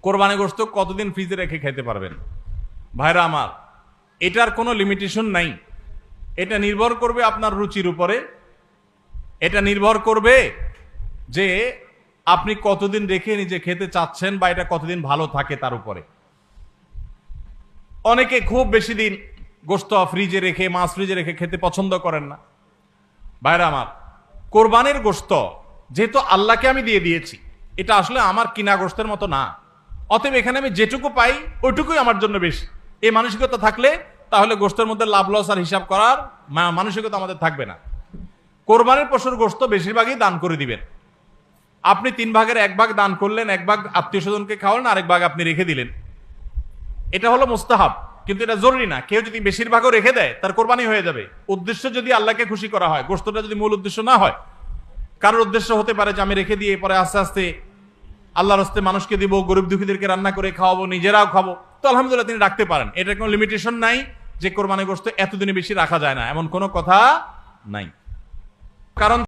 কোরবানি গোশত কতদিন ফ্রিজে রেখে খেতে পারবেন? ভাইরা আমার, এটার কোনো লিমিটেশন নাই। এটা নির্ভর করবে আপনার রুচির উপরে। এটা নির্ভর করবে যে আপনি কতদিন রেখে নিজে খেতে চাচ্ছেন বা এটা কতদিন ভালো থাকে তার উপরে। অনেকে খুব বেশি দিন গোশত ফ্রিজে রেখে, মাছ ফ্রিজে রেখে খেতে পছন্দ করেন না। ভাইরা আমার, কোরবানির গোশত যেহেতু আল্লাহকে আমি দিয়ে দিয়েছি, এটা আসলে আমার কিনা গোশতের মতো না। অতএব এখানে আমি যেটুকু পাই ওইটুকুই আমার জন্য বেশি। এই মানসিকতা থাকলে তাহলে গোশতের মধ্যে লাভ লস আর হিসাব করার মানসিকতা আমাদের থাকবে না। কোরবানির পশুর গোশত বেশিরভাগই দান করে দিবেন। আপনি 3 ভাগের 1 ভাগ দান করলেন, 1 ভাগ আত্মীয় স্বজনকে খাওয়ালেন, আরেক ভাগ আপনি রেখে দিলেন। এটা হলো মুস্তাহাব, কিন্তু এটা জরুরি না। কেউ যদি বেশিরভাগও রেখে দেয় তার কোরবানি হয়ে যাবে। উদ্দেশ্য যদি আল্লাহকে খুশি করা হয়, গোশতটা যদি মূল উদ্দেশ্য না হয়। কারোর উদ্দেশ্য হতে পারে যে আমি রেখে দিয়ে পরে আস্তে আস্তে আল্লাহর হস্তে মানুষকে দিব, গরিব দুঃখীদেরকে রান্না করে খাওয়াবো, নিজেরাও খাবো, তো আলহামদুলিল্লাহ তিনি রাখতে পারেন। এটার কোনো লিমিটেশন নাই যে কোরবানি গোশত এতদিনে বেশি রাখা যায় না, এমন কোনো কথা নাই। কারণ